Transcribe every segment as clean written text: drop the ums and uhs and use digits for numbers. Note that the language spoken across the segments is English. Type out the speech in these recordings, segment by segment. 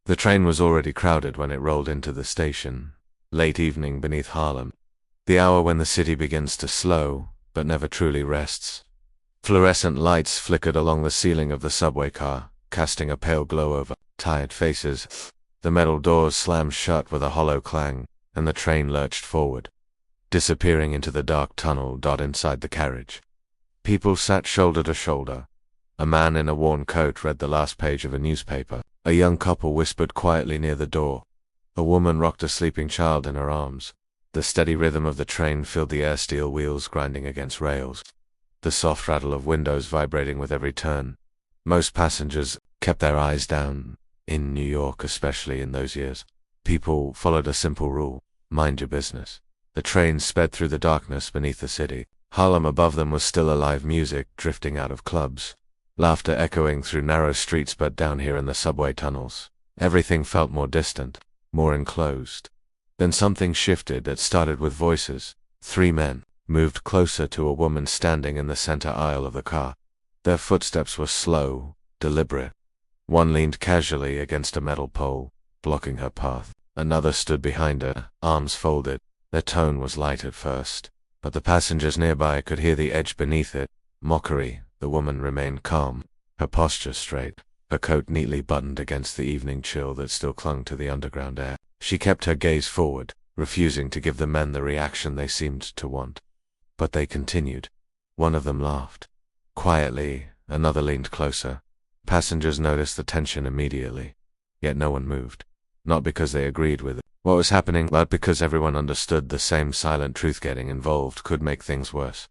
The train was already crowded when it rolled into the station. Late evening beneath Harlem. The hour when the city begins to slow, but never truly rests. Fluorescent lights flickered along the ceiling of the subway car, casting a pale glow over tired faces. The metal doors slammed shut with a hollow clang, and the train lurched forward, disappearing into the dark tunnel inside the carriage. People sat shoulder to shoulder. A man in a worn coat read the last page of a newspaper. A young couple whispered quietly near the door. A woman rocked a sleeping child in her arms. The steady rhythm of the train filled the air, steel wheels grinding against rails, the soft rattle of windows vibrating with every turn. Most passengers kept their eyes down, in New York especially in those years. People followed a simple rule: mind your business. The train sped through the darkness beneath the city. Harlem above them was still alive, music drifting out of clubs, laughter echoing through narrow streets, but down here in the subway tunnels, everything felt more distant, more enclosed. Then something shifted. It started with voices. 3 men moved closer to a woman standing in the center aisle of the car. Their footsteps were slow, deliberate. One leaned casually against a metal pole, blocking her path. Another stood behind her, arms folded. Their tone was light at first, but the passengers nearby could hear the edge beneath it. Mockery. The woman remained calm, her posture straight, her coat neatly buttoned against the evening chill that still clung to the underground air. She kept her gaze forward, refusing to give the men the reaction they seemed to want. But they continued. One of them laughed. Quietly, another leaned closer. Passengers noticed the tension immediately. Yet no one moved. Not because they agreed with what was happening, but because everyone understood the same silent truth: getting involved could make things worse.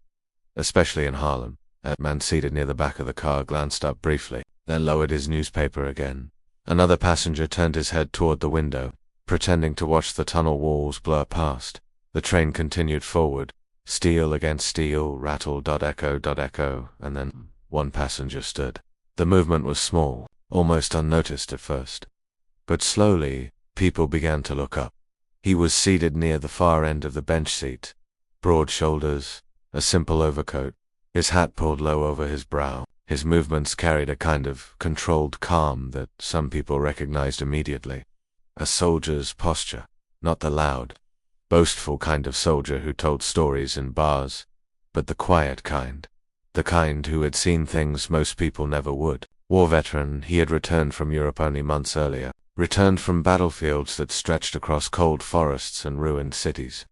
Especially in Harlem. A man seated near the back of the car glanced up briefly, then lowered his newspaper again. Another passenger turned his head toward the window, pretending to watch the tunnel walls blur past. The train continued forward, steel against steel, rattle, echo, and then one passenger stood. The movement was small, almost unnoticed at first. But slowly, people began to look up. He was seated near the far end of the bench seat. Broad shoulders, a simple overcoat, his hat pulled low over his brow. His movements carried a kind of controlled calm that some people recognized immediately. A soldier's posture, not the loud, boastful kind of soldier who told stories in bars, but the quiet kind. The kind who had seen things most people never would. War veteran, he had returned from Europe only months earlier. Returned from battlefields that stretched across cold forests and ruined cities.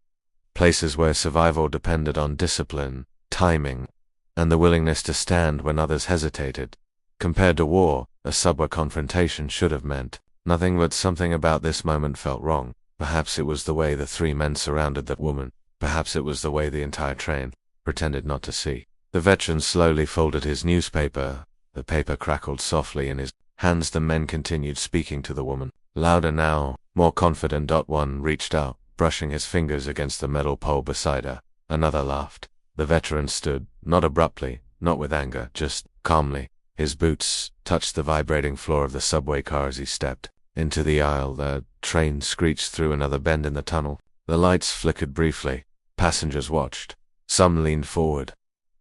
Places where survival depended on discipline, timing, and the willingness to stand when others hesitated. Compared to war, a subway confrontation should have meant nothing, but something about this moment felt wrong. Perhaps it was the way the 3 men surrounded that woman. Perhaps it was the way the entire train pretended not to see. The veteran slowly folded his newspaper. The paper crackled softly in his hands. The men continued speaking to the woman. Louder now, more confident. One reached out, brushing his fingers against the metal pole beside her. Another laughed. The veteran stood, not abruptly, not with anger, just calmly. His boots touched the vibrating floor of the subway car as he stepped into the aisle. The train screeched through another bend in the tunnel. The lights flickered briefly. Passengers watched. Some leaned forward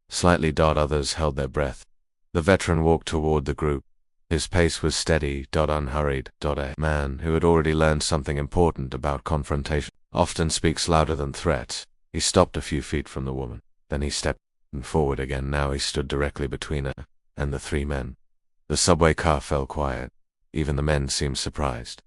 slightly. Others held their breath. The veteran walked toward the group. His pace was steady, unhurried. A man who had already learned something important about confrontation often speaks louder than threats. He stopped a few feet from the woman. Then he stepped forward again. Now he stood directly between her and the 3 men. The subway car fell quiet. Even the men seemed surprised.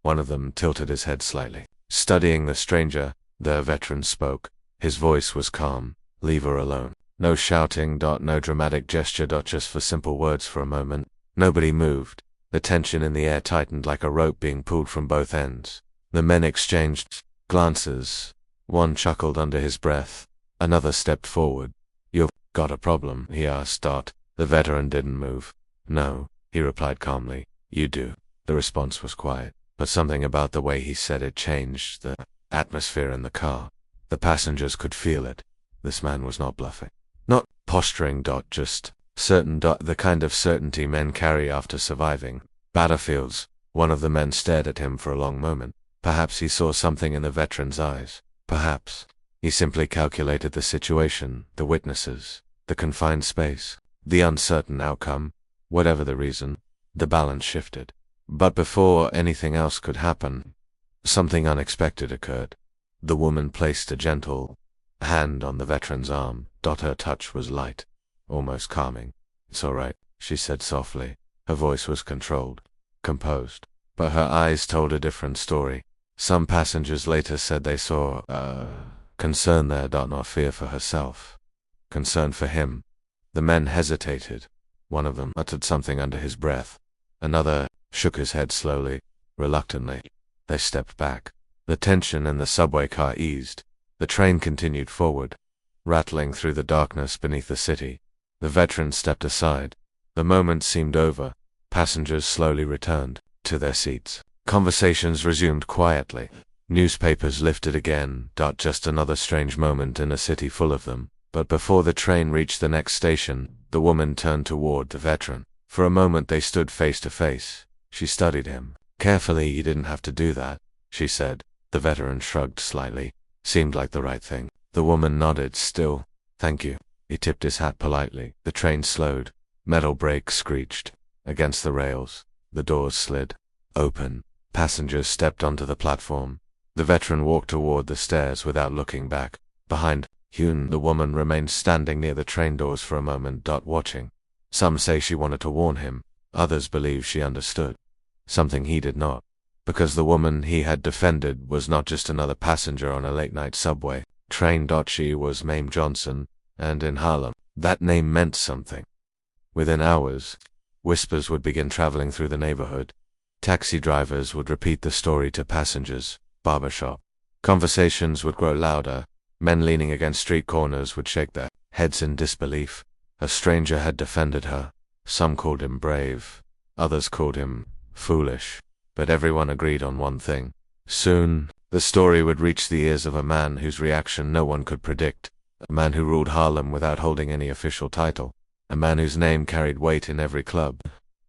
One of them tilted his head slightly. Studying the stranger, the veteran spoke. His voice was calm. Leave her alone. No shouting, no dramatic gesture, just for simple words for a moment. Nobody moved. The tension in the air tightened like a rope being pulled from both ends. The men exchanged glances. One chuckled under his breath. Another stepped forward. You've got a problem, he asked. The veteran didn't move. No, he replied calmly. You do. The response was quiet, but something about the way he said it changed the atmosphere in the car. The passengers could feel it. This man was not bluffing. Not posturing, just certain, the kind of certainty men carry after surviving battlefields. One of the men stared at him for a long moment. Perhaps he saw something in the veteran's eyes. Perhaps he simply calculated the situation, the witnesses, the confined space, the uncertain outcome. Whatever the reason, the balance shifted. But before anything else could happen, something unexpected occurred. The woman placed a gentle hand on the veteran's arm. Her touch was light, almost calming. "It's all right," she said softly. Her voice was controlled, composed, but her eyes told a different story. Some passengers later said they saw concern there, not fear for herself. Concern for him. The men hesitated. One of them muttered something under his breath. Another shook his head slowly, reluctantly. They stepped back. The tension in the subway car eased. The train continued forward, rattling through the darkness beneath the city. The veteran stepped aside. The moment seemed over. Passengers slowly returned to their seats. Conversations resumed quietly. Newspapers lifted again. Just another strange moment in a city full of them. But before the train reached the next station, the woman turned toward the veteran. For a moment they stood face to face. She studied him. "Carefully, you didn't have to do that," she said. The veteran shrugged slightly. Seemed like the right thing. The woman nodded. "Still, thank you." He tipped his hat politely. The train slowed. Metal brakes screeched against the rails. The doors slid open. Passengers stepped onto the platform. The veteran walked toward the stairs without looking back. Behind Hune, the woman remained standing near the train doors for a moment, watching. Some say she wanted to warn him. Others believe she understood. Something he did not. Because the woman he had defended was not just another passenger on a late-night subway train. She was Mame Johnson, and in Harlem, that name meant something. Within hours, whispers would begin traveling through the neighborhood. Taxi drivers would repeat the story to passengers. Barbershop conversations would grow louder. Men leaning against street corners would shake their heads in disbelief. A stranger had defended her. Some called him brave. Others called him foolish. But everyone agreed on one thing. Soon, the story would reach the ears of a man whose reaction no one could predict. A man who ruled Harlem without holding any official title. A man whose name carried weight in every club,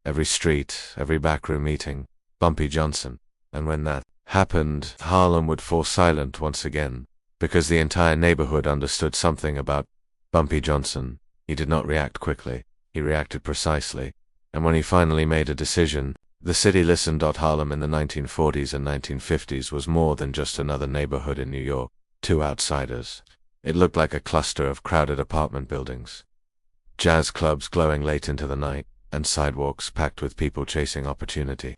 every street, every backroom meeting. Bumpy Johnson. And when that happened, Harlem would fall silent once again. Because the entire neighborhood understood something about Bumpy Johnson. He did not react quickly. He reacted precisely. And when he finally made a decision, the city listened. Harlem in the 1940s and 1950s was more than just another neighborhood in New York. Two outsiders. It looked like a cluster of crowded apartment buildings. Jazz clubs glowing late into the night, and sidewalks packed with people chasing opportunity.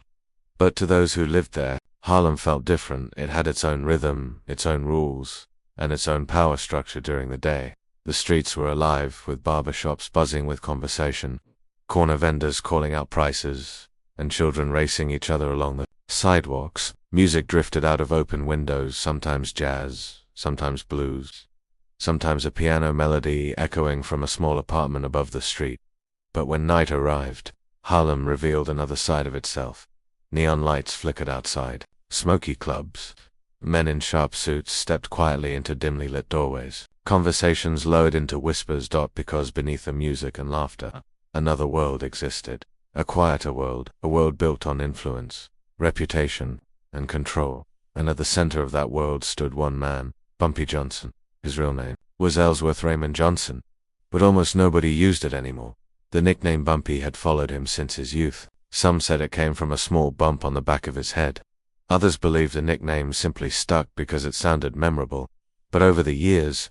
But to those who lived there, Harlem felt different. It had its own rhythm, its own rules, and its own power structure during the day. The streets were alive, with barbershops buzzing with conversation, corner vendors calling out prices, and children racing each other along the sidewalks. Music drifted out of open windows, sometimes jazz, sometimes blues, sometimes a piano melody echoing from a small apartment above the street. But when night arrived, Harlem revealed another side of itself. Neon lights flickered outside. Smoky clubs. Men in sharp suits stepped quietly into dimly lit doorways. Conversations lowered into whispers. Because beneath the music and laughter, another world existed. A quieter world, a world built on influence, reputation, and control. And at the center of that world stood one man, Bumpy Johnson. His real name was Ellsworth Raymond Johnson. But almost nobody used it anymore. The nickname Bumpy had followed him since his youth. Some said it came from a small bump on the back of his head. Others believed the nickname simply stuck because it sounded memorable. But over the years,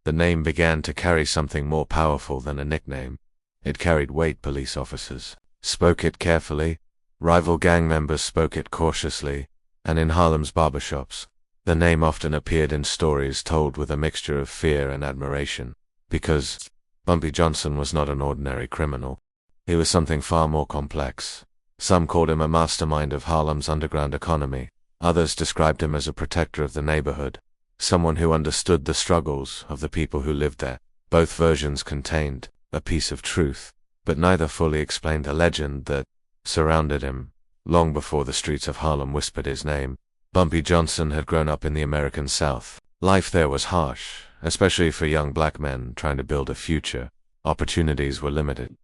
the name began to carry something more powerful than a nickname. It carried weight. Police officers spoke it carefully. Rival gang members spoke it cautiously. And in Harlem's barbershops, the name often appeared in stories told with a mixture of fear and admiration. Because Bumpy Johnson was not an ordinary criminal. He was something far more complex. Some called him a mastermind of Harlem's underground economy. Others described him as a protector of the neighborhood, someone who understood the struggles of the people who lived there. Both versions contained a piece of truth, but neither fully explained the legend that surrounded him. Long before the streets of Harlem whispered his name, Bumpy Johnson had grown up in the American South. Life there was harsh, especially for young black men trying to build a future. Opportunities were limited.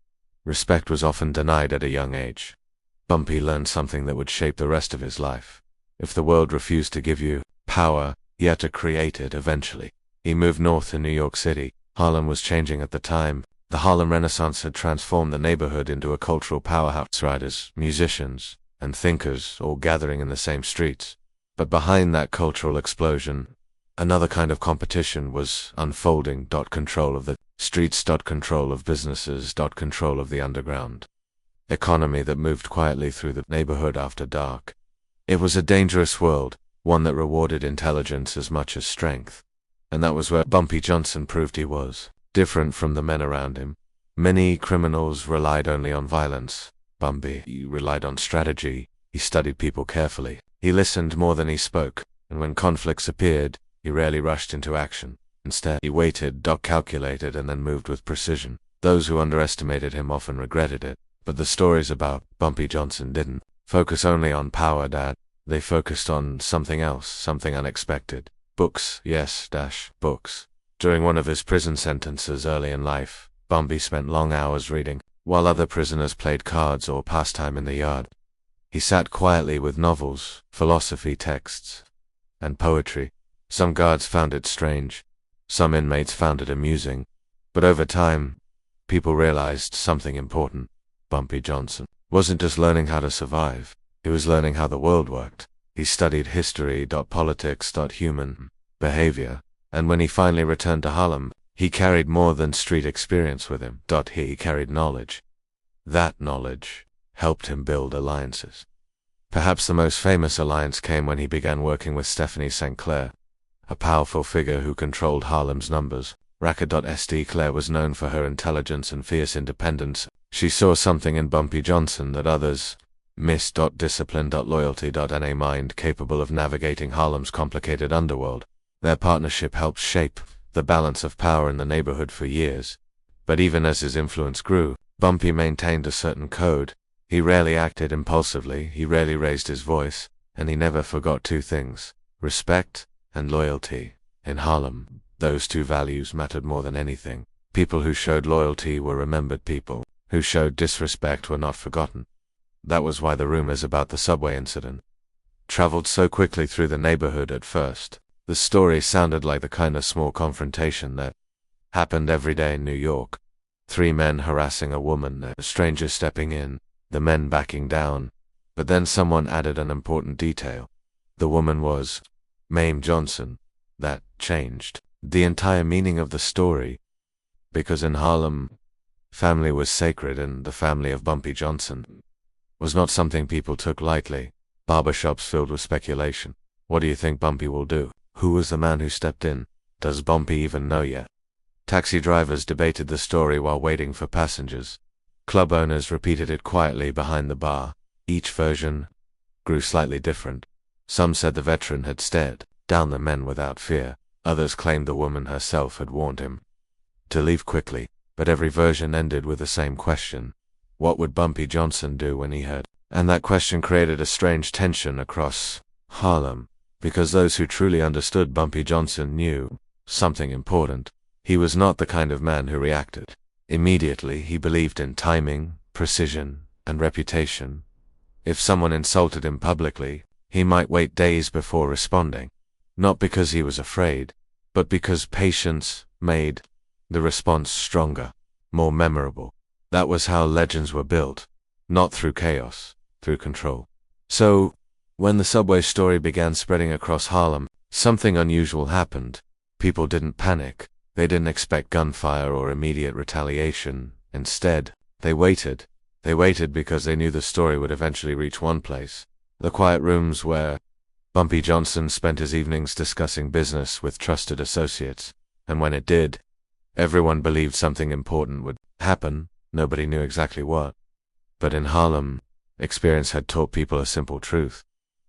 Respect was often denied at a young age. Bumpy learned something that would shape the rest of his life. If the world refused to give you power, you had to create it eventually. He moved north to New York City. Harlem was changing at the time. The Harlem Renaissance had transformed the neighborhood into a cultural powerhouse. Writers, musicians, and thinkers all gathering in the same streets. But behind that cultural explosion, another kind of competition was unfolding. Control of the streets, control of businesses, control of the underground economy that moved quietly through the neighborhood after dark. It was a dangerous world, one that rewarded intelligence as much as strength. And that was where Bumpy Johnson proved he was different from the men around him. Many criminals relied only on violence. Bumpy relied on strategy. He studied people carefully. He listened more than he spoke, and when conflicts appeared, he rarely rushed into action. Instead, he waited, calculated, and then moved with precision. Those who underestimated him often regretted it, but the stories about Bumpy Johnson didn't focus only on power, They focused on something else, something unexpected. Books, yes, books. During one of his prison sentences early in life, Bumpy spent long hours reading, while other prisoners played cards or passed time in the yard. He sat quietly with novels, philosophy texts, and poetry. Some guards found it strange. Some inmates found it amusing. But over time, people realized something important. Bumpy Johnson wasn't just learning how to survive. He was learning how the world worked. He studied history, politics, human behavior. And when he finally returned to Harlem, he carried more than street experience with him. He carried knowledge. That knowledge helped him build alliances. Perhaps the most famous alliance came when he began working with Stephanie St. Clair, a powerful figure who controlled Harlem's numbers. Racket. Claire was known for her intelligence and fierce independence. She saw something in Bumpy Johnson that others missed. Discipline. Loyalty. And a mind capable of navigating Harlem's complicated underworld. Their partnership helped shape the balance of power in the neighborhood for years. But even as his influence grew, Bumpy maintained a certain code. He rarely acted impulsively, he rarely raised his voice, and he never forgot two things: respect and loyalty. In Harlem, those two values mattered more than anything. People who showed loyalty were remembered. People who showed disrespect were not forgotten. That was why the rumors about the subway incident traveled so quickly through the neighborhood at first. The story sounded like the kind of small confrontation that happened every day in New York. 3 men harassing a woman, a stranger stepping in, the men backing down. But then someone added an important detail. The woman was Mame Johnson. That changed the entire meaning of the story. Because in Harlem, family was sacred, and the family of Bumpy Johnson was not something people took lightly. Barbershops filled with speculation. What do you think Bumpy will do? Who was the man who stepped in? Does Bumpy even know yet? Taxi drivers debated the story while waiting for passengers. Club owners repeated it quietly behind the bar. Each version grew slightly different. Some said the veteran had stared down the men without fear. Others claimed the woman herself had warned him to leave quickly. But every version ended with the same question: what would Bumpy Johnson do when he heard? And that question created a strange tension across Harlem, because those who truly understood Bumpy Johnson knew something important. He was not the kind of man who reacted immediately. He believed in timing, precision, and reputation. If someone insulted him publicly, he might wait days before responding. Not because he was afraid, but because patience made the response stronger, more memorable. That was how legends were built, not through chaos, through control. So, when the subway story began spreading across Harlem, something unusual happened. People didn't panic. They didn't expect gunfire or immediate retaliation. Instead, they waited. They waited because they knew the story would eventually reach one place: the quiet rooms where Bumpy Johnson spent his evenings discussing business with trusted associates. And when it did, everyone believed something important would happen. Nobody knew exactly what. But in Harlem, experience had taught people a simple truth.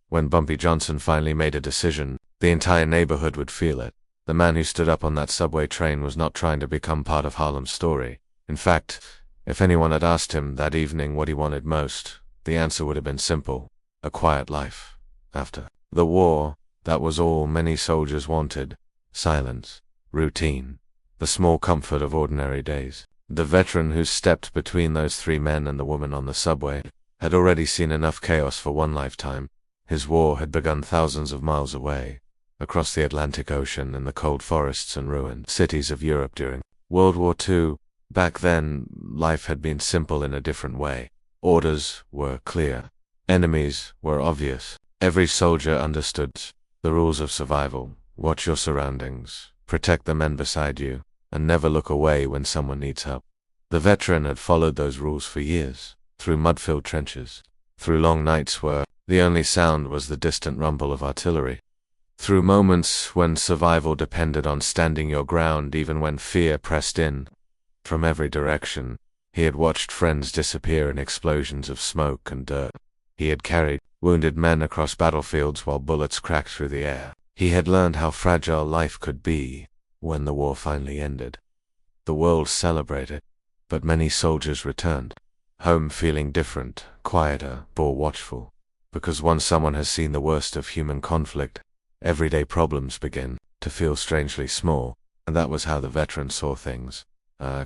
When Bumpy Johnson finally made a decision, the entire neighborhood would feel it. The man who stood up on that subway train was not trying to become part of Harlem's story. In fact, if anyone had asked him that evening what he wanted most, the answer would have been simple: a quiet life. After the war, that was all many soldiers wanted: silence, routine, the small comfort of ordinary days. The veteran who stepped between those 3 men and the woman on the subway had already seen enough chaos for one lifetime. His war had begun thousands of miles away, across the Atlantic Ocean in the cold forests and ruined cities of Europe during World War II. Back then, life had been simple in a different way. Orders were clear. Enemies were obvious. Every soldier understood the rules of survival. Watch your surroundings, protect the men beside you, and never look away when someone needs help. The veteran had followed those rules for years, through mud-filled trenches, through long nights where the only sound was the distant rumble of artillery, through moments when survival depended on standing your ground even when fear pressed in. From every direction, he had watched friends disappear in explosions of smoke and dirt. He had carried wounded men across battlefields while bullets cracked through the air. He had learned how fragile life could be when the war finally ended. The world celebrated, but many soldiers returned, home feeling different, quieter, more watchful. Because once someone has seen the worst of human conflict, everyday problems begin to feel strangely small, and that was how the veteran saw things,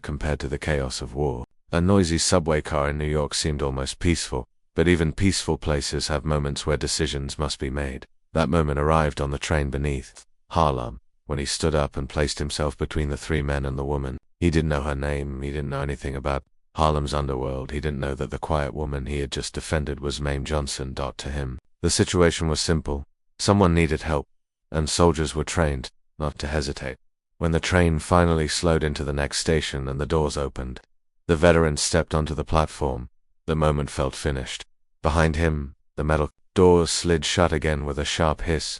compared to the chaos of war. A noisy subway car in New York seemed almost peaceful, but even peaceful places have moments where decisions must be made. That moment arrived on the train beneath Harlem, when he stood up and placed himself between the three men and the woman. He didn't know her name, he didn't know anything about Harlem's underworld, he didn't know that the quiet woman he had just defended was Mame Johnson. To him, the situation was simple. Someone needed help, and soldiers were trained not to hesitate. When the train finally slowed into the next station and the doors opened, the veteran stepped onto the platform. The moment felt finished. Behind him, the metal doors slid shut again with a sharp hiss.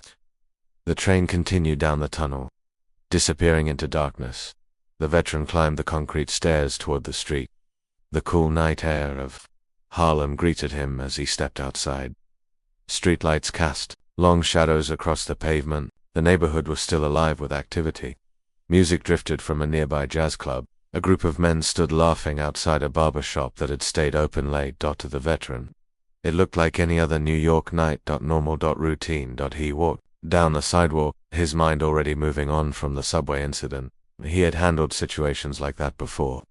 The train continued down the tunnel, disappearing into darkness. The veteran climbed the concrete stairs toward the street. The cool night air of Harlem greeted him as he stepped outside. Streetlights cast long shadows across the pavement. The neighborhood was still alive with activity. Music drifted from a nearby jazz club. A group of men stood laughing outside a barber shop that had stayed open late. To the veteran, it looked like any other New York night. Normal. Routine. He walked down the sidewalk, his mind already moving on from the subway incident. He had handled situations like that before.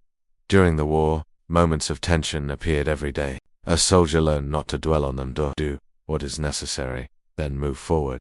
During the war, moments of tension appeared every day. A soldier learned not to dwell on them. Do what is necessary, then move forward.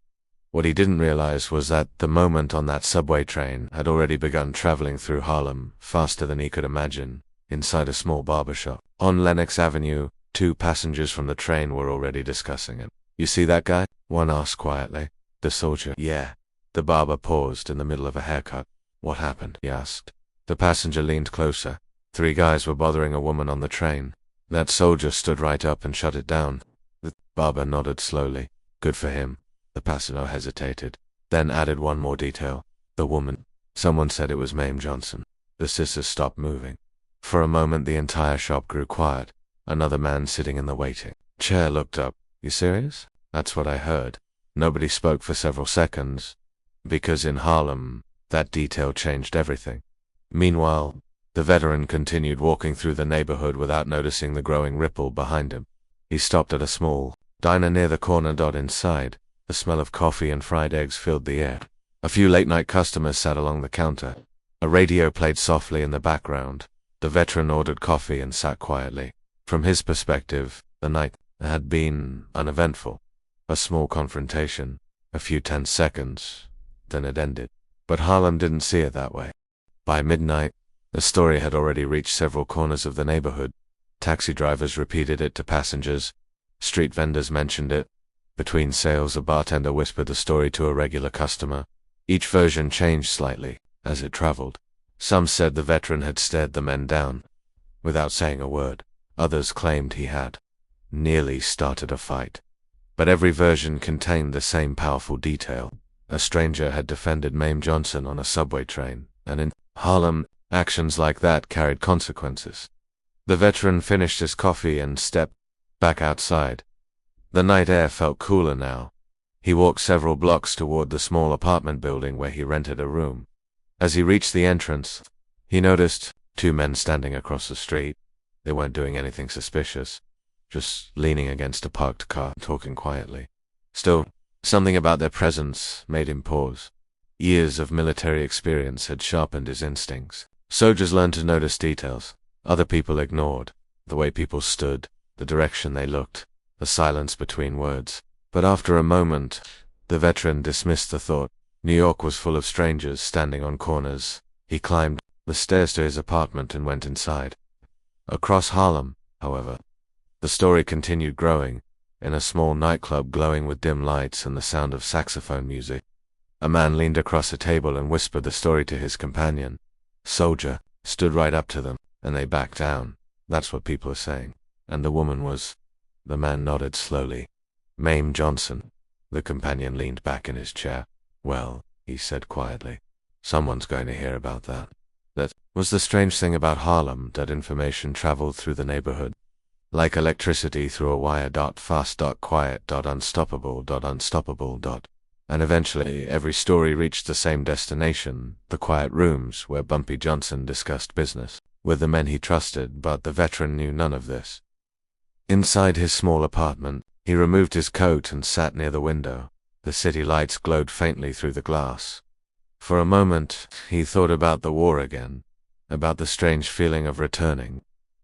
What he didn't realize was that the moment on that subway train had already begun traveling through Harlem, faster than he could imagine. Inside a small barbershop on Lenox Avenue, two passengers from the train were already discussing it. "You see that guy?" one asked quietly. The soldier, "Yeah." The barber paused in the middle of a haircut. "What happened?" he asked. The passenger leaned closer. "Three guys were bothering a woman on the train." That soldier stood right up and shut it down. The barber nodded slowly. "Good for him." The passenger hesitated, then added one more detail. "The woman. Someone said it was Mame Johnson." The sisters stopped moving. For a moment the entire shop grew quiet. Another man sitting in the waiting chair looked up. "You serious?" "That's what I heard." Nobody spoke for several seconds, because in Harlem, that detail changed everything. Meanwhile, the veteran continued walking through the neighborhood without noticing the growing ripple behind him. He stopped at a small diner near the corner. Inside, the smell of coffee and fried eggs filled the air. A few late-night customers sat along the counter. A radio played softly in the background. The veteran ordered coffee and sat quietly. From his perspective, the night had been uneventful. A small confrontation, a few tense seconds, then it ended. But Harlem didn't see it that way. By midnight, the story had already reached several corners of the neighborhood. Taxi drivers repeated it to passengers. Street vendors mentioned it. Between sales, a bartender whispered the story to a regular customer. Each version changed slightly as it traveled. Some said the veteran had stared the men down without saying a word. Others claimed he had nearly started a fight. But every version contained the same powerful detail. A stranger had defended Mame Johnson on a subway train, and in Harlem, actions like that carried consequences. The veteran finished his coffee and stepped back outside. The night air felt cooler now. He walked several blocks toward the small apartment building where he rented a room. As he reached the entrance, he noticed two men standing across the street. They weren't doing anything suspicious, just leaning against a parked car, talking quietly. Still, something about their presence made him pause. Years of military experience had sharpened his instincts. Soldiers learned to notice details other people ignored, the way people stood, the direction they looked, the silence between words. But after a moment, the veteran dismissed the thought. New York was full of strangers standing on corners. He climbed the stairs to his apartment and went inside. Across Harlem, however, the story continued growing. in a small nightclub glowing with dim lights and the sound of saxophone music. A man leaned across a table and whispered the story to his companion. Soldier stood right up to them, and they backed down. That's what people are saying. And the woman was... The man nodded slowly. Mame Johnson. The companion leaned back in his chair. Well, he said quietly, someone's going to hear about that. That was the strange thing about Harlem, that information traveled through the neighborhood. Like electricity through a wire. Fast, quiet, unstoppable, unstoppable. And eventually every story reached the same destination, the quiet rooms where Bumpy Johnson discussed business with the men he trusted, but the veteran knew none of this. Inside his small apartment, he removed his coat and sat near the window. The city lights glowed faintly through the glass. For a moment, he thought about the war again, about the strange feeling of returning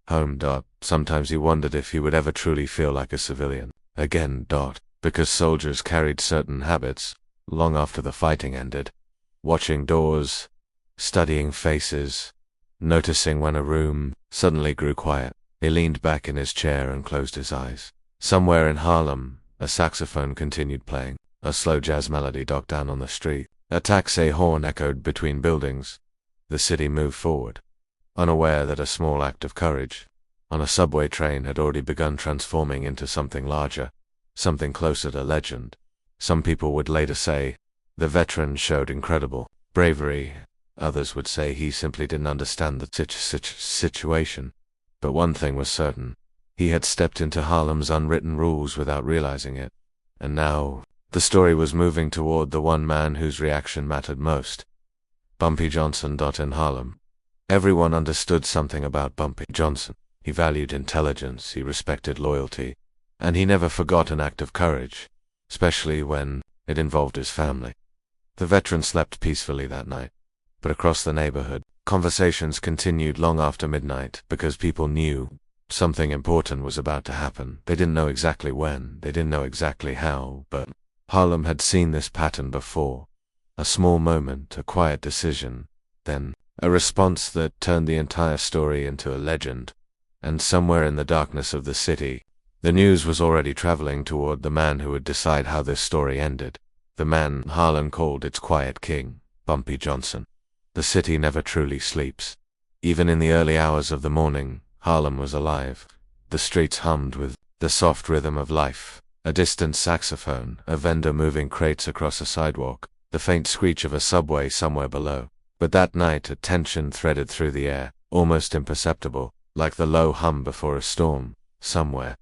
home. Sometimes he wondered if he would ever truly feel like a civilian again. Because soldiers carried certain habits long after the fighting ended. Watching doors, studying faces, noticing when a room suddenly grew quiet. He leaned back in his chair and closed his eyes. Somewhere in Harlem, a saxophone continued playing, a slow jazz melody down on the street. A taxi horn echoed between buildings. The city moved forward, unaware that a small act of courage on a subway train had already begun transforming into something larger, something closer to legend. Some people would later say, the veteran showed incredible bravery. Others would say he simply didn't understand the situation. But one thing was certain. He had stepped into Harlem's unwritten rules without realizing it. And now, the story was moving toward the one man whose reaction mattered most. Bumpy Johnson. In Harlem, everyone understood something about Bumpy Johnson. He valued intelligence, he respected loyalty, and he never forgot an act of courage, especially when it involved his family. The veteran slept peacefully that night. But across the neighborhood, conversations continued long after midnight, because people knew something important was about to happen. They didn't know exactly when, they didn't know exactly how, but Harlem had seen this pattern before. A small moment, a quiet decision, then a response that turned the entire story into a legend. And somewhere in the darkness of the city, the news was already traveling toward the man who would decide how this story ended. The man Harlem called its quiet king, Bumpy Johnson. The city never truly sleeps. Even in the early hours of the morning, Harlem was alive. The streets hummed with the soft rhythm of life. A distant saxophone, a vendor moving crates across a sidewalk, the faint screech of a subway somewhere below. But that night a tension threaded through the air, almost imperceptible, like the low hum before a storm. Somewhere,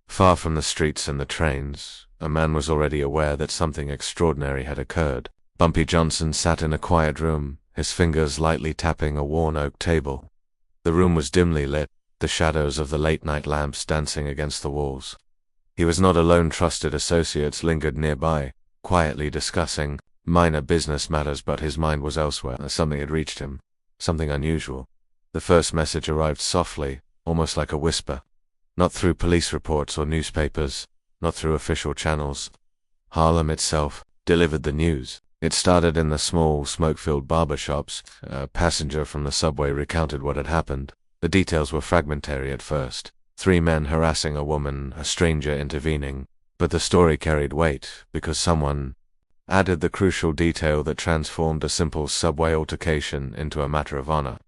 far from the streets and the trains, a man was already aware that something extraordinary had occurred. Bumpy Johnson sat in a quiet room, his fingers lightly tapping a worn oak table. The room was dimly lit, the shadows of the late-night lamps dancing against the walls. He was not alone. Trusted associates lingered nearby, quietly discussing minor business matters, but his mind was elsewhere. Something had reached him, something unusual. The first message arrived softly, almost like a whisper. Not through police reports or newspapers, not through official channels. Harlem itself delivered the news. It started in the small, smoke-filled barber shops. A passenger from the subway recounted what had happened. The details were fragmentary at first. 3 men harassing a woman, a stranger intervening. But the story carried weight, because someone added the crucial detail that transformed a simple subway altercation into a matter of honor.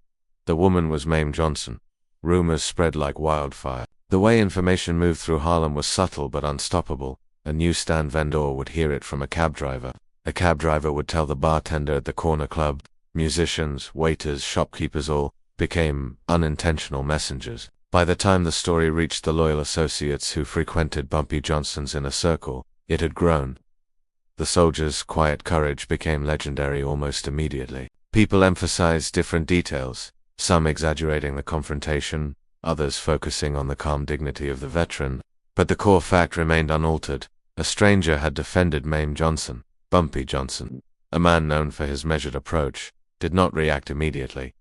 The woman was Mame Johnson. Rumors spread like wildfire. The way information moved through Harlem was subtle but unstoppable. A newsstand vendor would hear it from a cab driver. A cab driver would tell the bartender at the corner club. Musicians, waiters, shopkeepers all became unintentional messengers. By the time the story reached the loyal associates who frequented Bumpy Johnson's inner circle, it had grown. The soldier's quiet courage became legendary almost immediately. People emphasized different details, some exaggerating the confrontation, others focusing on the calm dignity of the veteran. But the core fact remained unaltered. A stranger had defended Mame Johnson. Bumpy Johnson, a man known for his measured approach, did not react immediately.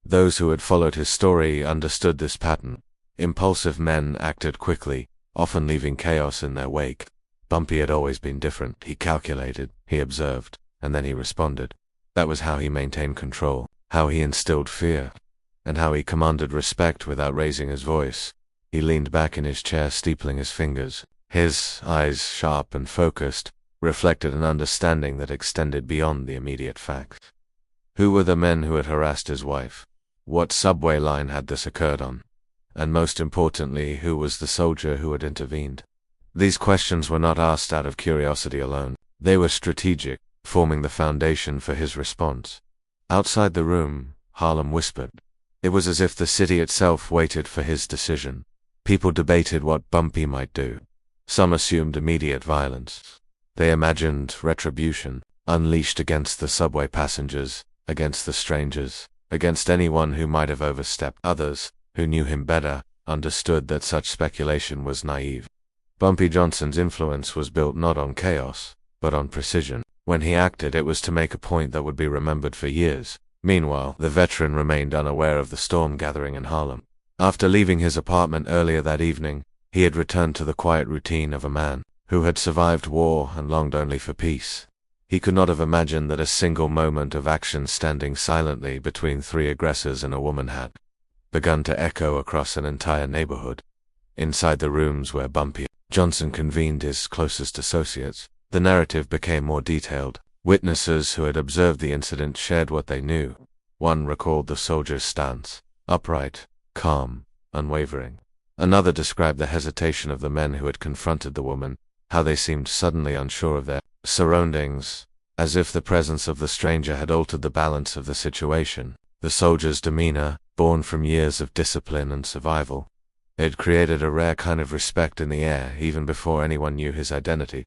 Those who had followed his story understood this pattern. Impulsive men acted quickly, often leaving chaos in their wake. Bumpy had always been different. He calculated, he observed, and then he responded. That was how he maintained control, how he instilled fear, and how he commanded respect without raising his voice. He leaned back in his chair, steepling his fingers. His eyes, sharp and focused, reflected an understanding that extended beyond the immediate facts. Who were the men who had harassed his wife? What subway line had this occurred on? And most importantly, who was the soldier who had intervened? These questions were not asked out of curiosity alone. They were strategic, forming the foundation for his response. Outside the room, Harlem whispered. It was as if the city itself waited for his decision. People debated what Bumpy might do. Some assumed immediate violence. They imagined retribution, unleashed against the subway passengers, against the strangers, against anyone who might have overstepped. Others, who knew him better, understood that such speculation was naive. Bumpy Johnson's influence was built not on chaos, but on precision. When he acted, it was to make a point that would be remembered for years. Meanwhile, the veteran remained unaware of the storm gathering in Harlem. After leaving his apartment earlier that evening, he had returned to the quiet routine of a man who had survived war and longed only for peace. He could not have imagined that a single moment of action standing silently between three aggressors and a woman had begun to echo across an entire neighborhood. Inside the rooms where Bumpy Johnson convened his closest associates, the narrative became more detailed. Witnesses who had observed the incident shared what they knew. One recalled the soldier's stance, upright, calm, unwavering. Another described the hesitation of the men who had confronted the woman, how they seemed suddenly unsure of their surroundings, as if the presence of the stranger had altered the balance of the situation. The soldier's demeanor, born from years of discipline and survival, it created a rare kind of respect in the air even before anyone knew his identity.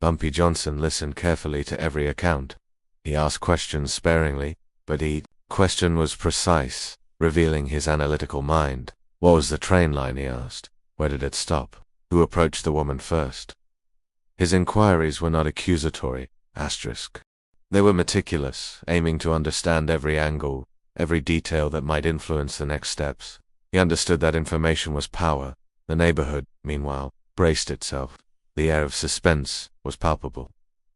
Bumpy Johnson listened carefully to every account. He asked questions sparingly, but each question was precise, revealing his analytical mind. What was the train line, he asked. Where did it stop? Who approached the woman first? His inquiries were not accusatory, asterisk. They were meticulous, aiming to understand every angle, every detail that might influence the next steps. He understood that information was power. The neighborhood, meanwhile, braced itself. The air of suspense was palpable.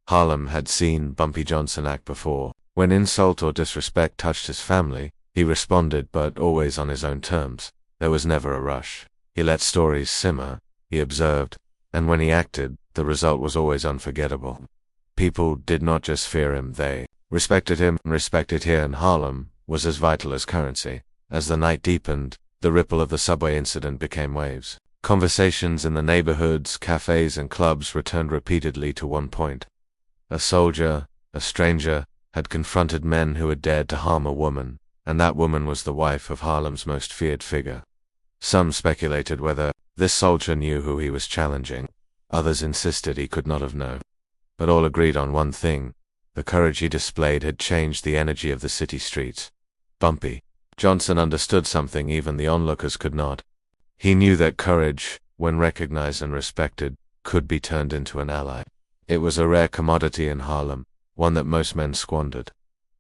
Harlem had seen Bumpy Johnson act before. When insult or disrespect touched his family, he responded, but always on his own terms. There was never a rush. He let stories simmer, he observed, and when he acted, the result was always unforgettable. People did not just fear him, they respected him. Respected here in Harlem was as vital as currency. As the night deepened, the ripple of the subway incident became waves. Conversations in the neighborhoods, cafes, and clubs returned repeatedly to one point. A soldier, a stranger, had confronted men who had dared to harm a woman, and that woman was the wife of Harlem's most feared figure. Some speculated whether this soldier knew who he was challenging. Others insisted he could not have known. But all agreed on one thing: the courage he displayed had changed the energy of the city streets. Bumpy Johnson understood something even the onlookers could not. He knew that courage, when recognized and respected, could be turned into an ally. It was a rare commodity in Harlem, one that most men squandered.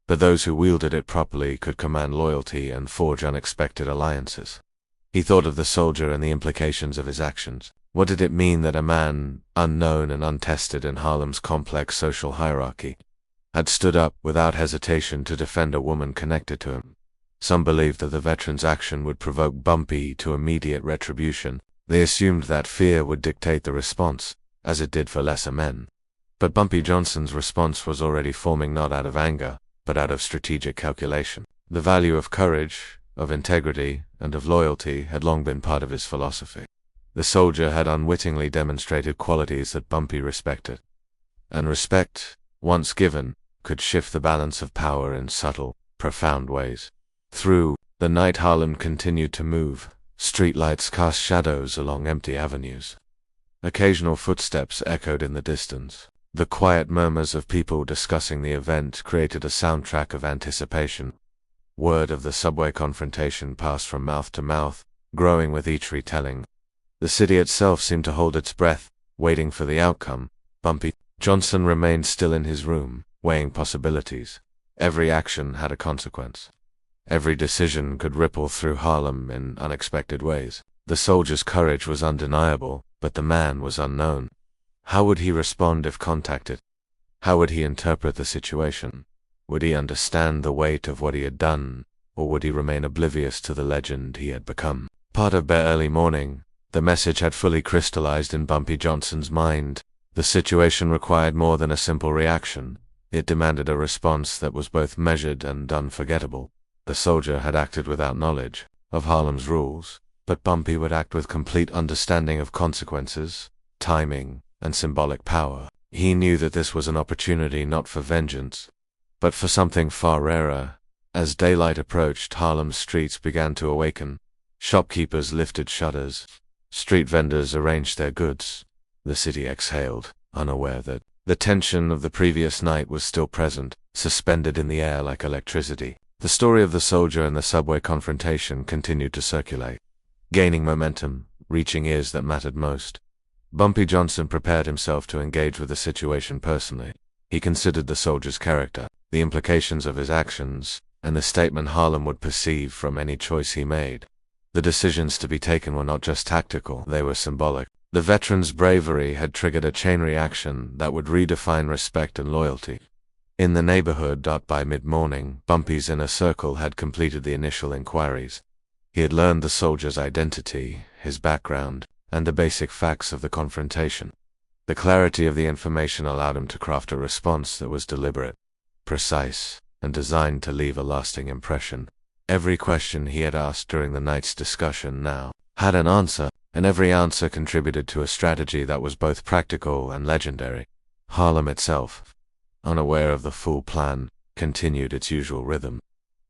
But those who wielded it properly could command loyalty and forge unexpected alliances. He thought of the soldier and the implications of his actions. What did it mean that a man, unknown and untested in Harlem's complex social hierarchy, had stood up without hesitation to defend a woman connected to him? Some believed that the veteran's action would provoke Bumpy to immediate retribution. They assumed that fear would dictate the response, as it did for lesser men. But Bumpy Johnson's response was already forming not out of anger, but out of strategic calculation. The value of courage, of integrity, and of loyalty had long been part of his philosophy. The soldier had unwittingly demonstrated qualities that Bumpy respected. And respect, once given, could shift the balance of power in subtle, profound ways. Through the night, Harlem continued to move. Streetlights cast shadows along empty avenues. Occasional footsteps echoed in the distance. The quiet murmurs of people discussing the event created a soundtrack of anticipation. Word of the subway confrontation passed from mouth to mouth, growing with each retelling. The city itself seemed to hold its breath, waiting for the outcome. Bumpy Johnson remained still in his room, weighing possibilities. Every action had a consequence. Every decision could ripple through Harlem in unexpected ways. The soldier's courage was undeniable, but the man was unknown. How would he respond if contacted? How would he interpret the situation? Would he understand the weight of what he had done, or would he remain oblivious to the legend he had become? Part of early morning, The message had fully crystallized in Bumpy Johnson's mind. The situation required more than a simple reaction. It demanded a response that was both measured and unforgettable. The soldier had acted without knowledge of Harlem's rules, but Bumpy would act with complete understanding of consequences, timing, and symbolic power. He knew that this was an opportunity not for vengeance, but for something far rarer. As daylight approached, Harlem's streets began to awaken. Shopkeepers lifted shutters. Street vendors arranged their goods. The city exhaled, unaware that the tension of the previous night was still present, suspended in the air like electricity. The story of the soldier and the subway confrontation continued to circulate, gaining momentum, reaching ears that mattered most. Bumpy Johnson prepared himself to engage with the situation personally. He considered the soldier's character, the implications of his actions, and the statement Harlem would perceive from any choice he made. The decisions to be taken were not just tactical, they were symbolic. The veteran's bravery had triggered a chain reaction that would redefine respect and loyalty. In the neighborhood, by mid-morning, Bumpy's inner circle had completed the initial inquiries. He had learned the soldier's identity, his background, and the basic facts of the confrontation. The clarity of the information allowed him to craft a response that was deliberate, precise, and designed to leave a lasting impression. Every question he had asked during the night's discussion now had an answer, and every answer contributed to a strategy that was both practical and legendary. Harlem itself, unaware of the full plan, continued its usual rhythm.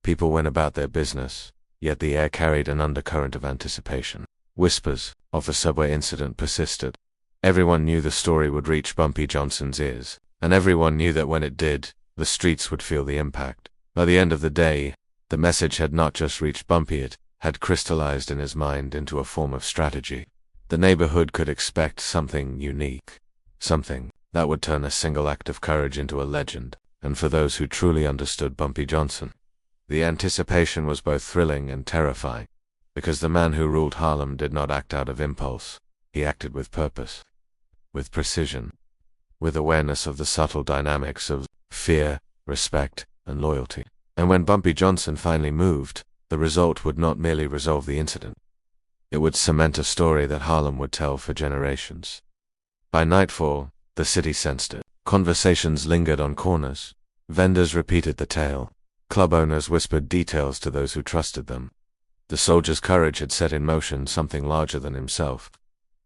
People went about their business, yet the air carried an undercurrent of anticipation. Whispers of the subway incident persisted. Everyone knew the story would reach Bumpy Johnson's ears, and everyone knew that when it did, the streets would feel the impact. By the end of the day, the message had not just reached Bumpy, it had crystallized in his mind into a form of strategy. The neighborhood could expect something unique, something that would turn a single act of courage into a legend, and for those who truly understood Bumpy Johnson, the anticipation was both thrilling and terrifying, because the man who ruled Harlem did not act out of impulse. He acted with purpose, with precision, with awareness of the subtle dynamics of fear, respect, and loyalty. And when Bumpy Johnson finally moved, the result would not merely resolve the incident. It would cement a story that Harlem would tell for generations. By nightfall, the city sensed it. Conversations lingered on corners. Vendors repeated the tale. Club owners whispered details to those who trusted them. The soldier's courage had set in motion something larger than himself,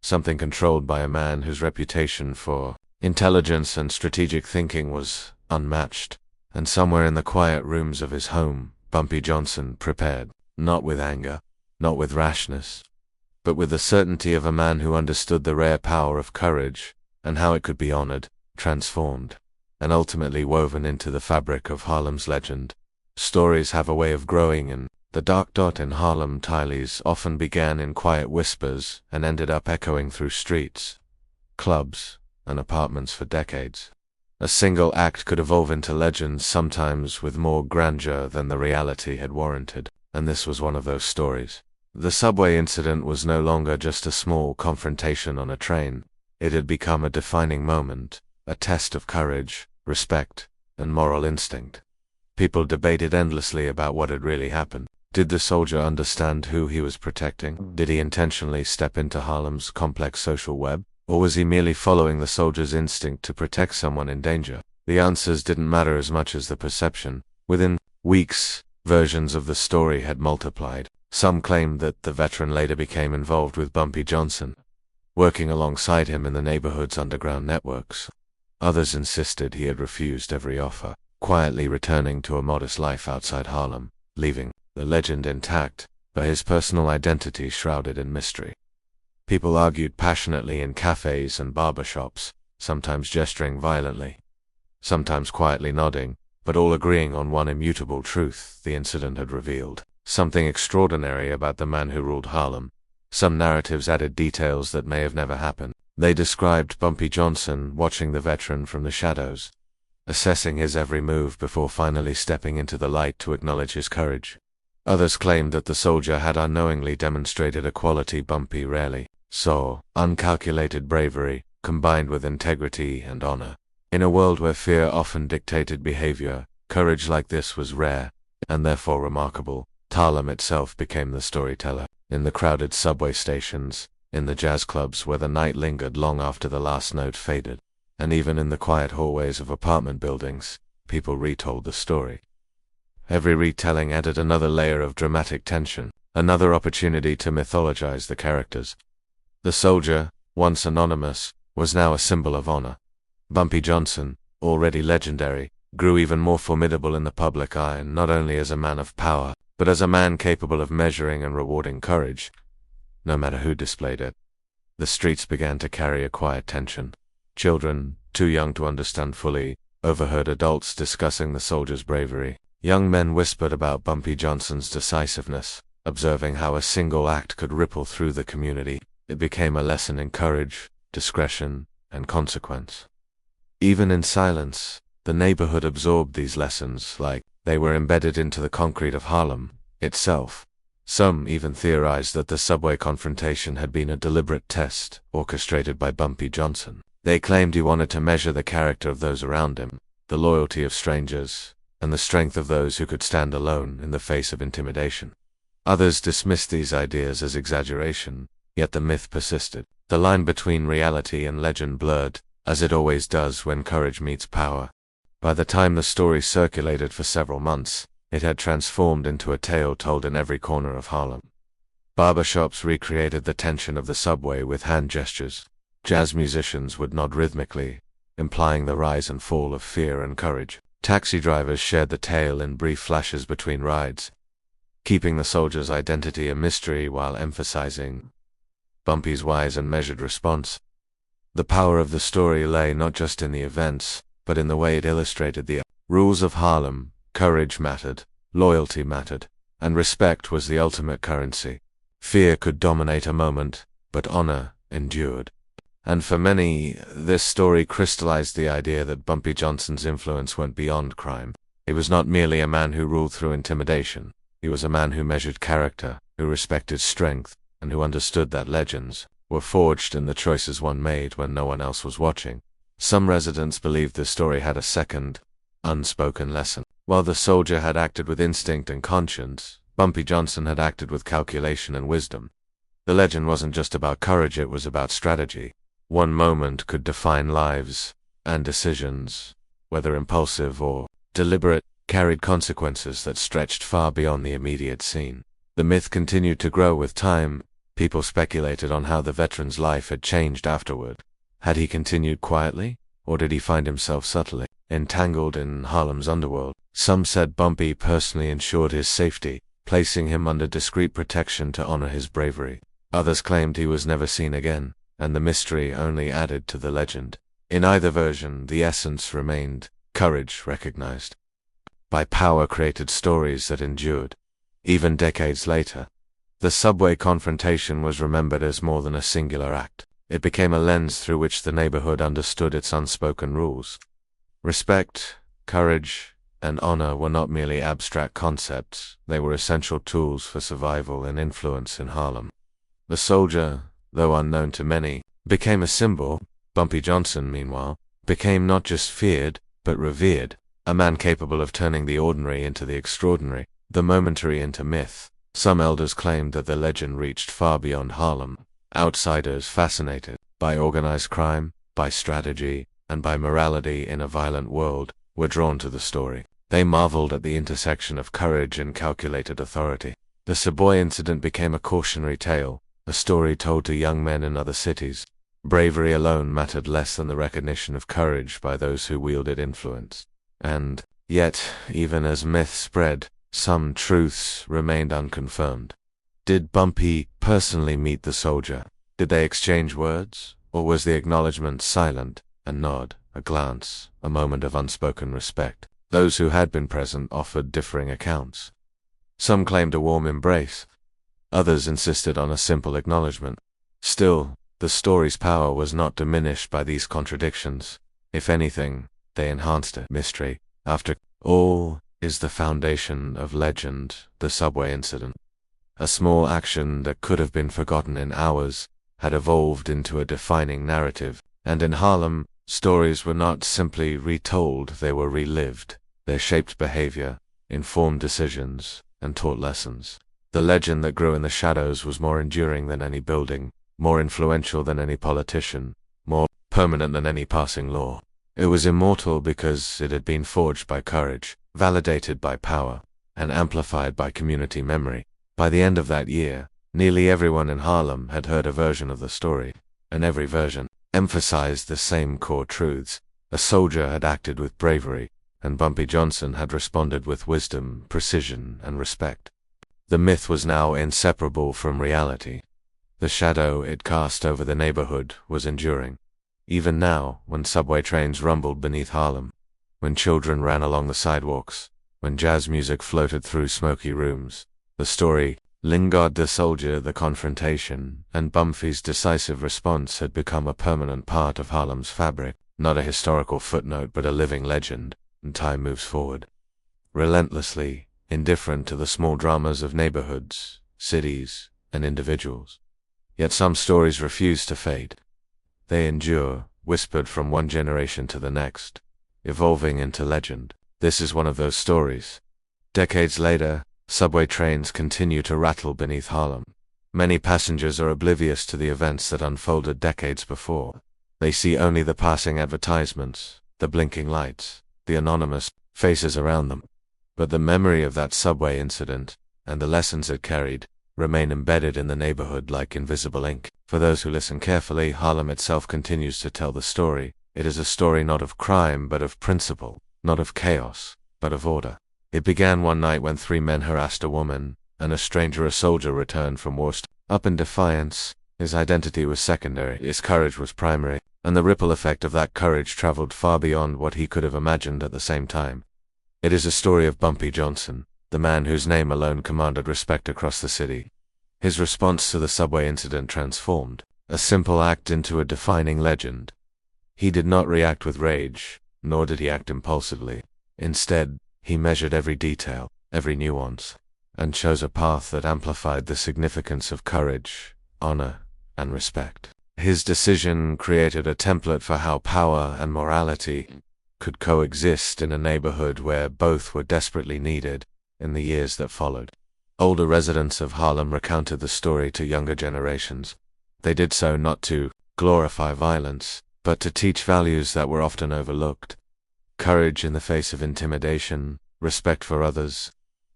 something controlled by a man whose reputation for intelligence and strategic thinking was unmatched. And somewhere in the quiet rooms of his home, Bumpy Johnson prepared, not with anger, not with rashness, but with the certainty of a man who understood the rare power of courage and how it could be honored, transformed, and ultimately woven into the fabric of Harlem's legend. Stories have a way of growing, and the dark dot in Harlem Tylees often began in quiet whispers and ended up echoing through streets, clubs, and apartments for decades. A single act could evolve into legends, sometimes with more grandeur than the reality had warranted, and this was one of those stories. The subway incident was no longer just a small confrontation on a train. It had become a defining moment, a test of courage, respect, and moral instinct. People debated endlessly about what had really happened. Did the soldier understand who he was protecting? Did he intentionally step into Harlem's complex social web? Or was he merely following the soldier's instinct to protect someone in danger? The answers didn't matter as much as the perception. Within weeks, versions of the story had multiplied. Some claimed that the veteran later became involved with Bumpy Johnson, working alongside him in the neighborhood's underground networks. Others insisted he had refused every offer, quietly returning to a modest life outside Harlem, leaving the legend intact, but his personal identity shrouded in mystery. People argued passionately in cafes and barbershops, sometimes gesturing violently, sometimes quietly nodding, but all agreeing on one immutable truth the incident had revealed. Something extraordinary about the man who ruled Harlem. Some narratives added details that may have never happened. They described Bumpy Johnson watching the veteran from the shadows, assessing his every move before finally stepping into the light to acknowledge his courage. Others claimed that the soldier had unknowingly demonstrated a quality Bumpy rarely saw: uncalculated bravery, combined with integrity and honor. In a world where fear often dictated behavior, courage like this was rare, and therefore remarkable. Harlem itself became the storyteller. In the crowded subway stations, in the jazz clubs where the night lingered long after the last note faded, and even in the quiet hallways of apartment buildings, people retold the story. Every retelling added another layer of dramatic tension, another opportunity to mythologize the characters. The soldier, once anonymous, was now a symbol of honor. Bumpy Johnson, already legendary, grew even more formidable in the public eye, not only as a man of power, but as a man capable of measuring and rewarding courage, no matter who displayed it. The streets began to carry a quiet tension. Children, too young to understand fully, overheard adults discussing the soldier's bravery. Young men whispered about Bumpy Johnson's decisiveness, observing how a single act could ripple through the community. It became a lesson in courage, discretion, and consequence. Even in silence, the neighborhood absorbed these lessons like they were embedded into the concrete of Harlem itself. Some even theorized that the subway confrontation had been a deliberate test orchestrated by Bumpy Johnson. They claimed he wanted to measure the character of those around him, the loyalty of strangers, and the strength of those who could stand alone in the face of intimidation. Others dismissed these ideas as exaggeration, yet the myth persisted. The line between reality and legend blurred, as it always does when courage meets power. By the time the story circulated for several months, it had transformed into a tale told in every corner of Harlem. Barbershops recreated the tension of the subway with hand gestures. Jazz musicians would nod rhythmically, implying the rise and fall of fear and courage. Taxi drivers shared the tale in brief flashes between rides, keeping the soldier's identity a mystery while emphasizing Bumpy's wise and measured response. The power of the story lay not just in the events, but in the way it illustrated the rules of Harlem. Courage mattered, loyalty mattered, and respect was the ultimate currency. Fear could dominate a moment, but honor endured. And for many, this story crystallized the idea that Bumpy Johnson's influence went beyond crime. He was not merely a man who ruled through intimidation. He was a man who measured character, who respected strength, and who understood that legends were forged in the choices one made when no one else was watching. Some residents believed this story had a second, unspoken lesson. While the soldier had acted with instinct and conscience, Bumpy Johnson had acted with calculation and wisdom. The legend wasn't just about courage, it was about strategy. One moment could define lives, and decisions, whether impulsive or deliberate, carried consequences that stretched far beyond the immediate scene. The myth continued to grow with time. People speculated on how the veteran's life had changed afterward. Had he continued quietly, or did he find himself subtly entangled in Harlem's underworld? Some said Bumpy personally ensured his safety, placing him under discreet protection to honor his bravery. Others claimed he was never seen again, and the mystery only added to the legend. In either version, the essence remained courage recognized by power-created stories that endured. Even decades later, the subway confrontation was remembered as more than a singular act. It became a lens through which the neighborhood understood its unspoken rules. Respect, courage, and honor were not merely abstract concepts, they were essential tools for survival and influence in Harlem. The soldier, though unknown to many, became a symbol. Bumpy Johnson, meanwhile, became not just feared, but revered, a man capable of turning the ordinary into the extraordinary, the momentary into myth. Some elders claimed that the legend reached far beyond Harlem. Outsiders, fascinated by organized crime, by strategy, and by morality in a violent world, were drawn to the story. They marveled at the intersection of courage and calculated authority. The subway incident became a cautionary tale, a story told to young men in other cities. Bravery alone mattered less than the recognition of courage by those who wielded influence. And yet, even as myth spread, some truths remained unconfirmed. Did Bumpy personally meet the soldier? Did they exchange words? Or was the acknowledgement silent, a nod, a glance, a moment of unspoken respect? Those who had been present offered differing accounts. Some claimed a warm embrace. Others insisted on a simple acknowledgement. Still, the story's power was not diminished by these contradictions. If anything, they enhanced it. Mystery, after all, is the foundation of legend. The subway incident, a small action that could have been forgotten in hours, had evolved into a defining narrative. And in Harlem, stories were not simply retold, they were relived. They shaped behavior, informed decisions, and taught lessons. The legend that grew in the shadows was more enduring than any building, more influential than any politician, more permanent than any passing law. It was immortal because it had been forged by courage, validated by power, and amplified by community memory. By the end of that year, nearly everyone in Harlem had heard a version of the story, and every version emphasized the same core truths. A soldier had acted with bravery, and Bumpy Johnson had responded with wisdom, precision, and respect. The myth was now inseparable from reality. The shadow it cast over the neighborhood was enduring. Even now, when subway trains rumbled beneath Harlem, when children ran along the sidewalks, when jazz music floated through smoky rooms, the story, Lingard the soldier, the confrontation, and Bumpy's decisive response had become a permanent part of Harlem's fabric, not a historical footnote but a living legend, and time moves forward. Relentlessly, indifferent to the small dramas of neighborhoods, cities, and individuals. Yet some stories refuse to fade. They endure, whispered from one generation to the next, evolving into legend. This is one of those stories. Decades later, subway trains continue to rattle beneath Harlem. Many passengers are oblivious to the events that unfolded decades before. They see only the passing advertisements, the blinking lights, the anonymous faces around them. But the memory of that subway incident, and the lessons it carried, remain embedded in the neighborhood like invisible ink. For those who listen carefully, Harlem itself continues to tell the story. It is a story not of crime but of principle, not of chaos, but of order. It began one night when 3 men harassed a woman, and a stranger, a soldier, returned from war. Up in defiance, his identity was secondary, his courage was primary, and the ripple effect of that courage traveled far beyond what he could have imagined at the same time. It is a story of Bumpy Johnson, the man whose name alone commanded respect across the city. His response to the subway incident transformed a simple act into a defining legend. He did not react with rage, nor did he act impulsively. Instead, he measured every detail, every nuance, and chose a path that amplified the significance of courage, honor, and respect. His decision created a template for how power and morality could coexist in a neighborhood where both were desperately needed. In the years that followed, older residents of Harlem recounted the story to younger generations. They did so not to glorify violence, but to teach values that were often overlooked. Courage in the face of intimidation, respect for others,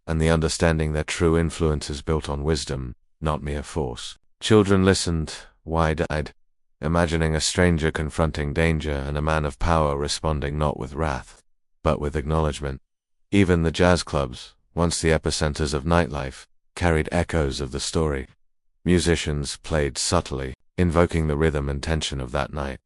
and the understanding that true influence is built on wisdom, not mere force. Children listened, wide-eyed, imagining a stranger confronting danger and a man of power responding not with wrath, but with acknowledgement. Even the jazz clubs, once the epicenters of nightlife, carried echoes of the story. Musicians played subtly, invoking the rhythm and tension of that night.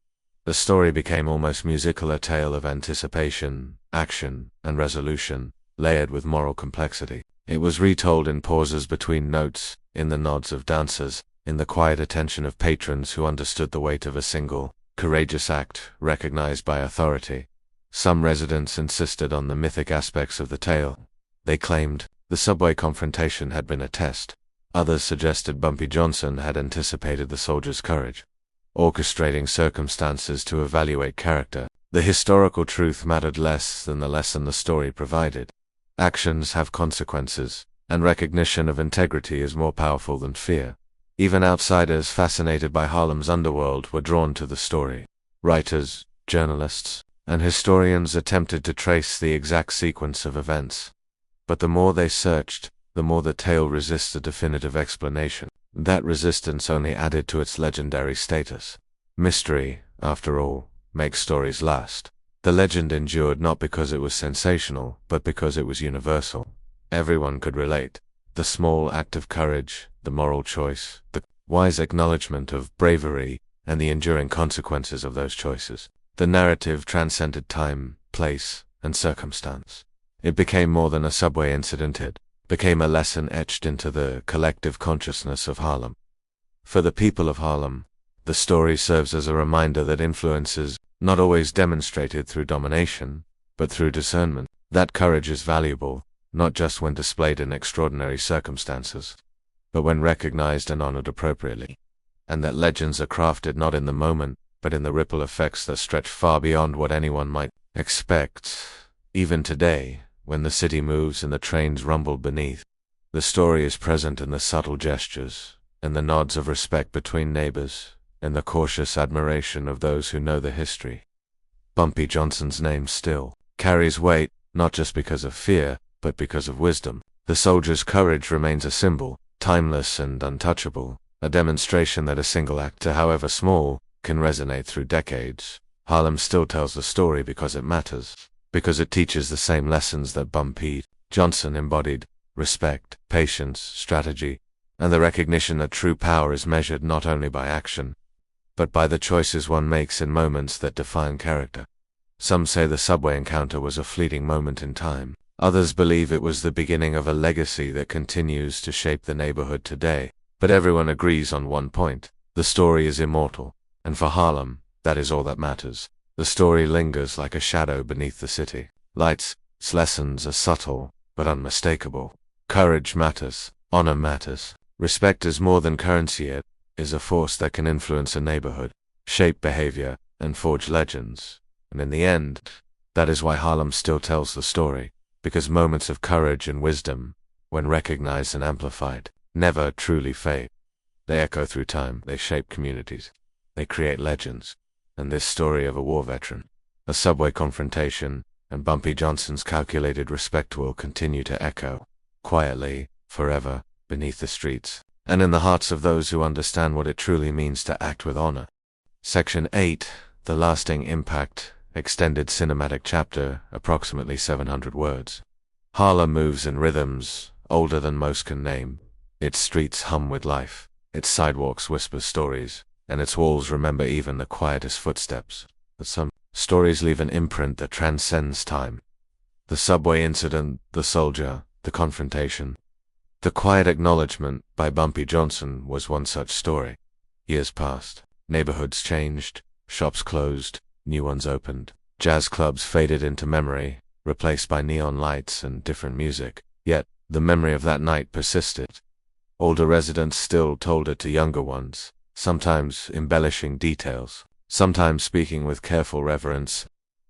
The story became almost musical, a tale of anticipation, action, and resolution, layered with moral complexity. It was retold in pauses between notes, in the nods of dancers, in the quiet attention of patrons who understood the weight of a single, courageous act recognized by authority. Some residents insisted on the mythic aspects of the tale. They claimed the subway confrontation had been a test. Others suggested Bumpy Johnson had anticipated the soldier's courage, orchestrating circumstances to evaluate character. The historical truth mattered less than the lesson the story provided. Actions have consequences, and recognition of integrity is more powerful than fear. Even outsiders fascinated by Harlem's underworld were drawn to the story. Writers, journalists, and historians attempted to trace the exact sequence of events. But the more they searched, the more the tale resisted definitive explanation. That resistance only added to its legendary status. Mystery, after all, makes stories last. The legend endured not because it was sensational, but because it was universal. Everyone could relate. The small act of courage, the moral choice, the wise acknowledgement of bravery, and the enduring consequences of those choices. The narrative transcended time, place, and circumstance. It became more than a subway incident. It became a lesson etched into the collective consciousness of Harlem. For the people of Harlem, the story serves as a reminder that influence is not always demonstrated through domination, but through discernment. That courage is valuable, not just when displayed in extraordinary circumstances, but when recognized and honored appropriately. And that legends are crafted not in the moment, but in the ripple effects that stretch far beyond what anyone might expect. Even today, when the city moves and the trains rumble beneath, the story is present in the subtle gestures, in the nods of respect between neighbors, in the cautious admiration of those who know the history. Bumpy Johnson's name still carries weight, not just because of fear, but because of wisdom. The soldier's courage remains a symbol, timeless and untouchable, a demonstration that a single act, however small, can resonate through decades. Harlem still tells the story because it matters, because it teaches the same lessons that Bumpy Johnson embodied: respect, patience, strategy, and the recognition that true power is measured not only by action, but by the choices one makes in moments that define character. Some say the subway encounter was a fleeting moment in time. Others believe it was the beginning of a legacy that continues to shape the neighborhood today. But everyone agrees on one point: the story is immortal. And for Harlem, that is all that matters. The story lingers like a shadow beneath the city. Its lessons are subtle, but unmistakable. Courage matters. Honor matters. Respect is more than currency. It is a force that can influence a neighborhood, shape behavior, and forge legends. And in the end, that is why Harlem still tells the story, because moments of courage and wisdom, when recognized and amplified, never truly fade. They echo through time, they shape communities, they create legends. And this story of a war veteran, a subway confrontation, and Bumpy Johnson's calculated respect will continue to echo, quietly, forever, beneath the streets, and in the hearts of those who understand what it truly means to act with honor. Section 8, The Lasting Impact, Extended Cinematic Chapter, approximately 700 words. Harlem moves in rhythms older than most can name. Its streets hum with life, its sidewalks whisper stories, and its walls remember even the quietest footsteps. But some stories leave an imprint that transcends time. The subway incident, the soldier, the confrontation. The Quiet Acknowledgement by Bumpy Johnson was one such story. Years passed, neighborhoods changed, shops closed, new ones opened. Jazz clubs faded into memory, replaced by neon lights and different music. Yet, the memory of that night persisted. Older residents still told it to younger ones, sometimes embellishing details, sometimes speaking with careful reverence.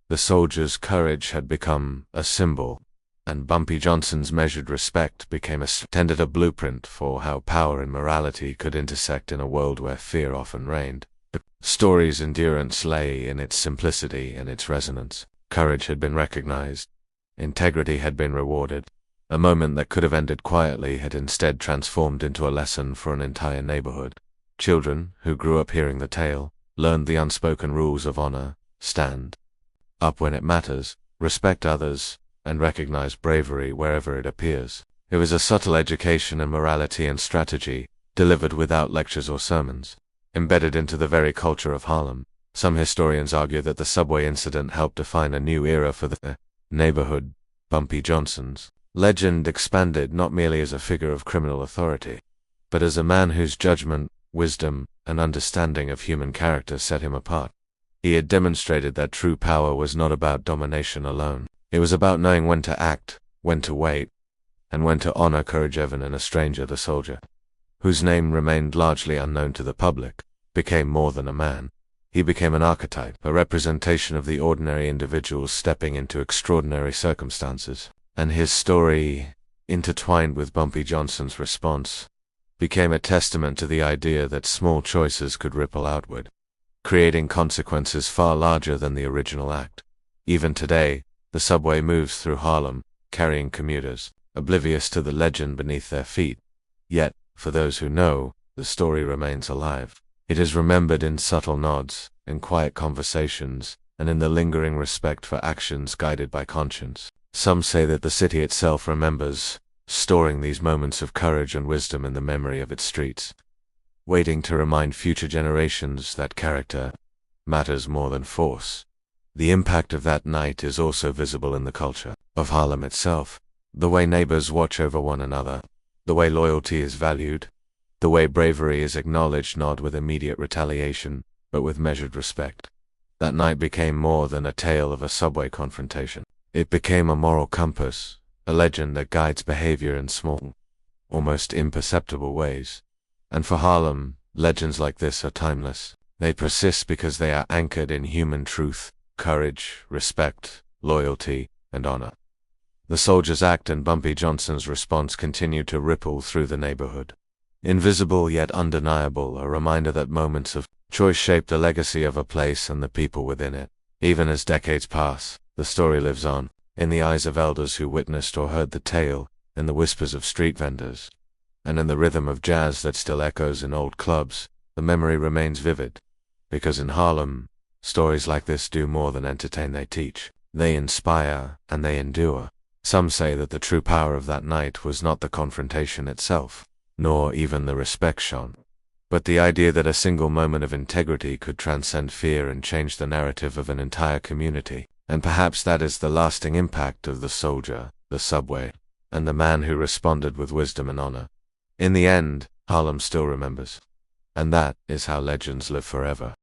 The soldier's courage had become a symbol, and Bumpy Johnson's measured respect became a blueprint for how power and morality could intersect in a world where fear often reigned. The story's endurance lay in its simplicity and its resonance. Courage had been recognized. Integrity had been rewarded. A moment that could have ended quietly had instead transformed into a lesson for an entire neighborhood. Children, who grew up hearing the tale, learned the unspoken rules of honor: stand up when it matters, respect others, and recognize bravery wherever it appears. It was a subtle education in morality and strategy, delivered without lectures or sermons. Embedded into the very culture of Harlem, some historians argue that the subway incident helped define a new era for the neighborhood. Bumpy Johnson's legend expanded not merely as a figure of criminal authority, but as a man whose judgment, wisdom, and understanding of human character set him apart. He had demonstrated that true power was not about domination alone. It was about knowing when to act, when to wait, and when to honor courage. Even in a stranger, the soldier, whose name remained largely unknown to the public, became more than a man. He became an archetype, a representation of the ordinary individual stepping into extraordinary circumstances. And his story, intertwined with Bumpy Johnson's response, became a testament to the idea that small choices could ripple outward, creating consequences far larger than the original act. Even today, the subway moves through Harlem, carrying commuters, oblivious to the legend beneath their feet. Yet, for those who know, the story remains alive. It is remembered in subtle nods, in quiet conversations, and in the lingering respect for actions guided by conscience. Some say that the city itself remembers, storing these moments of courage and wisdom in the memory of its streets, waiting to remind future generations that character matters more than force. The impact of that night is also visible in the culture of Harlem itself, the way neighbors watch over one another, the way loyalty is valued, the way bravery is acknowledged not with immediate retaliation, but with measured respect. That night became more than a tale of a subway confrontation. It became a moral compass, a legend that guides behavior in small, almost imperceptible ways. And for Harlem, legends like this are timeless. They persist because they are anchored in human truth, courage, respect, loyalty, and honor. The soldier's act and Bumpy Johnson's response continued to ripple through the neighborhood. Invisible yet undeniable, a reminder that moments of choice shaped the legacy of a place and the people within it. Even as decades pass, the story lives on, in the eyes of elders who witnessed or heard the tale, in the whispers of street vendors, and in the rhythm of jazz that still echoes in old clubs. The memory remains vivid, because in Harlem, stories like this do more than entertain, they teach. They inspire, and they endure. Some say that the true power of that night was not the confrontation itself, nor even the respect shown, but the idea that a single moment of integrity could transcend fear and change the narrative of an entire community. And perhaps that is the lasting impact of the soldier, the subway, and the man who responded with wisdom and honor. In the end, Harlem still remembers. And that is how legends live forever.